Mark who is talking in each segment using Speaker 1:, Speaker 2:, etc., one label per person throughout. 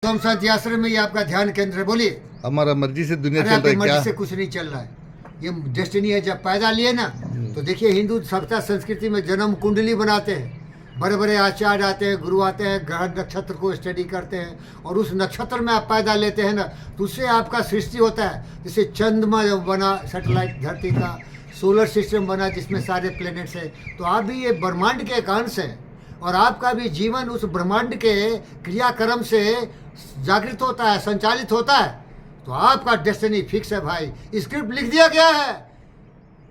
Speaker 1: सोम शांति आश्रम में ये आपका ध्यान केंद्र है। बोलिए।
Speaker 2: हमारा मर्जी से दुनिया
Speaker 1: अरे
Speaker 2: चल रहा
Speaker 1: आपकी
Speaker 2: है
Speaker 1: मर्जी
Speaker 2: क्या?
Speaker 1: से कुछ नहीं चल रहा है, ये डेस्टिनी है। जब पैदा लिए ना तो देखिए हिंदू सभ्यता संस्कृति में जन्म कुंडली बनाते हैं, बड़े बड़े आचार्य आते हैं, गुरु आते हैं, ग्रह नक्षत्र को स्टडी करते हैं और उस नक्षत्र में आप पैदा लेते हैं ना तो उससे आपका सृष्टि होता है। जैसे चंद्रमा जब बना, सैटेलाइट धरती का, सोलर सिस्टम बना जिसमें सारे प्लैनेट्स हैं, तो आप भी ये ब्रह्मांड के एक अंश हैं और आपका भी जीवन उस ब्रह्मांड के क्रियाक्रम से जागृत होता है, संचालित होता है। तो आपका डेस्टिनी फिक्स है भाई, स्क्रिप्ट लिख दिया गया है।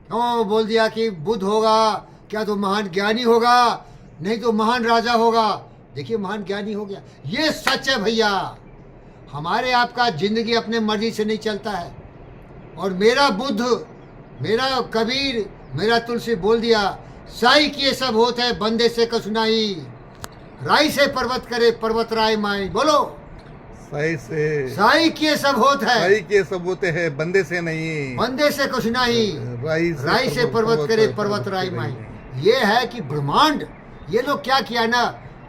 Speaker 1: क्यों बोल दिया कि बुद्ध होगा, क्या तो महान ज्ञानी होगा, नहीं तो महान राजा होगा। देखिए महान ज्ञानी हो गया, ये सच है भैया। हमारे आपका जिंदगी अपने मर्जी से नहीं चलता है। और मेरा बुद्ध, मेरा कबीर, मेरा तुलसी बोल दिया, साई किए सब होते हैं बंदे से कसुनाई, राई से पर्वत करे पर्वत राय माई। बोलो। साई किए सब होते हैं,
Speaker 2: साई के सब होते हैं बंदे से नहीं,
Speaker 1: बंदे से कुछ नहीं, राई से पर्वत करे पर्वत राय माई। ये है कि ब्रह्मांड, ये लोग क्या किया ना,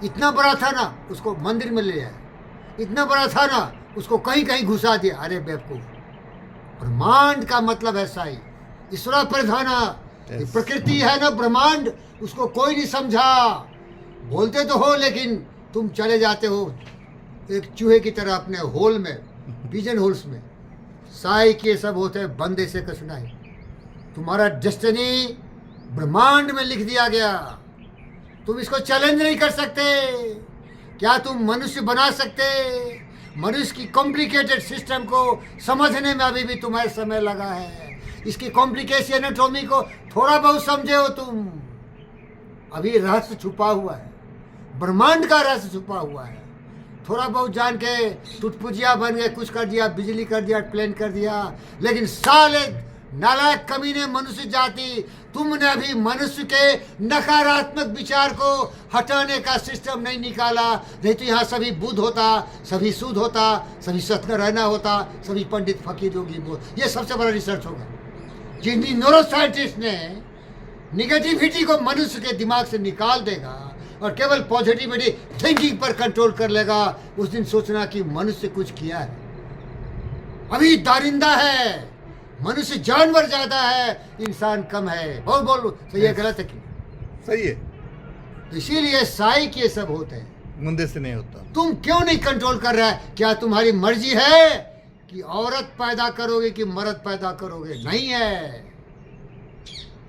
Speaker 1: इतना बड़ा था ना उसको मंदिर में ले आए, इतना बड़ा था ना उसको कहीं कहीं घुसा दिया। अरे बेवकूफ, ब्रह्मांड का मतलब है साई, ईश्वर प्रधाना। प्रकृति है ना ब्रह्मांड, उसको कोई नहीं समझा। बोलते तो हो लेकिन तुम चले जाते हो एक चूहे की तरह अपने होल में, पिजन होल्स में। साई के सब होते हैं बंदे से कसुनाई। तुम्हारा डेस्टिनी ब्रह्मांड में लिख दिया गया, तुम इसको चैलेंज नहीं कर सकते। क्या तुम मनुष्य बना सकते? मनुष्य की कॉम्प्लिकेटेड सिस्टम को समझने में अभी भी तुम्हारे समय लगा है। इसकी कॉम्प्लिकेशन एनाटॉमी को थोड़ा बहुत समझे हो तुम। अभी रहस्य छुपा हुआ है, ब्रह्मांड का रहस्य छुपा हुआ है। थोड़ा बहुत जान के टुटपुजिया बन गए, कुछ कर दिया, बिजली कर दिया, प्लेन कर दिया, लेकिन साले नालायक कमीने मनुष्य जाति, तुमने अभी मनुष्य के नकारात्मक विचार को हटाने का सिस्टम नहीं निकाला। नहीं तो यहाँ सभी बुद्ध होता, सभी सूद होता, सभी सत्यनारायण होता, सभी पंडित फकीर योगी। ये सबसे बड़ा रिसर्च होगा। जिन न्यूरो साइंटिस्ट ने निगेटिविटी को मनुष्य के दिमाग से निकाल देगा और केवल पॉजिटिविटी थिंकिंग पर कंट्रोल कर लेगा, उस दिन सोचना कि मनुष्य कुछ किया है। अभी दारिंदा है, मनुष्य जानवर ज्यादा है, इंसान कम है। बहुत बोलो, सही है गलत है कि
Speaker 2: सही है?
Speaker 1: तो इसीलिए साई के सब होते हैं,
Speaker 2: बंदे से नहीं होता।
Speaker 1: तुम क्यों नहीं कंट्रोल कर रहा है? क्या तुम्हारी मर्जी है कि औरत पैदा करोगे कि मर्द पैदा करोगे? नहीं है।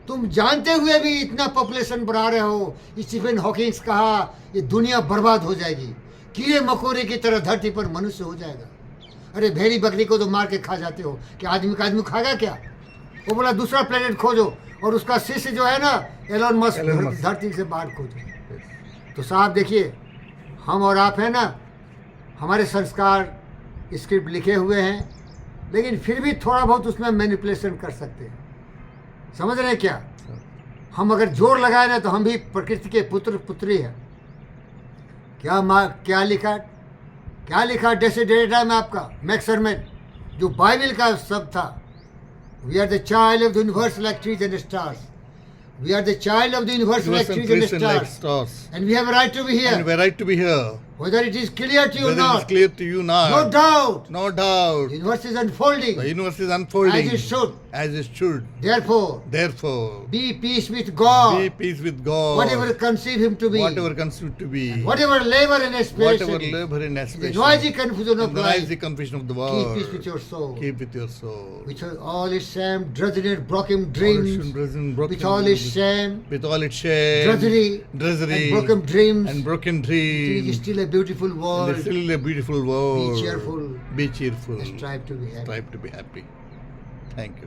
Speaker 1: तुम जानते हुए भी इतना पॉपुलेशन बढ़ा रहे हो। स्टीफन हॉकिंग्स कहा ये दुनिया बर्बाद हो जाएगी, कीड़े मकोड़े की तरह धरती पर मनुष्य हो जाएगा। अरे भेड़ी बकरी को तो मार के खा जाते हो, क्या आदमी का आदमी खाएगा क्या? वो बोला दूसरा प्लेनेट खोजो और उसका शिष्य जो है ना एलोन मस्क, धरती से बाहर खोजो। तो साहब देखिए, हम और आप हैं ना, हमारे संस्कार स्क्रिप्ट लिखे हुए हैं, लेकिन फिर भी थोड़ा बहुत उसमें मैनिपुलेशन कर सकते हैं। समझ रहे हैं क्या? हम अगर जोर लगाए ना तो हम भी प्रकृति के पुत्र पुत्री हैं। क्या लिखा डेसिडेटा में आपका मैक्सरमैन, जो बाइबल का शब्द था। We are the child of the universe like trees and stars. We are the child of the universe like trees and stars. And we have a right to be here.
Speaker 2: And we have a right to be here.
Speaker 1: Whether it is clear to you or
Speaker 2: Whether
Speaker 1: not.
Speaker 2: it is clear to you not.
Speaker 1: No doubt.
Speaker 2: No doubt.
Speaker 1: The universe is unfolding.
Speaker 2: The universe is unfolding.
Speaker 1: As it should.
Speaker 2: As it should.
Speaker 1: Therefore. Be peace with God.
Speaker 2: Be peace with God.
Speaker 1: Whatever conceive him to be.
Speaker 2: Whatever conceive to be.
Speaker 1: And whatever labor and aspiration.
Speaker 2: Whatever labor and aspiration.
Speaker 1: The noisy confusion of life.
Speaker 2: The noisy confusion of the world.
Speaker 1: Keep peace with your soul.
Speaker 2: Keep with your soul.
Speaker 1: With all its shame, drudgery and broken dreams. With all its shame.
Speaker 2: With all its shame. Drudgery.
Speaker 1: And broken dreams.
Speaker 2: And broken dreams.
Speaker 1: It is still a beautiful world.
Speaker 2: It is still a beautiful world.
Speaker 1: Be cheerful.
Speaker 2: Be cheerful.
Speaker 1: Strive to be happy.
Speaker 2: Strive to be happy. Thank you.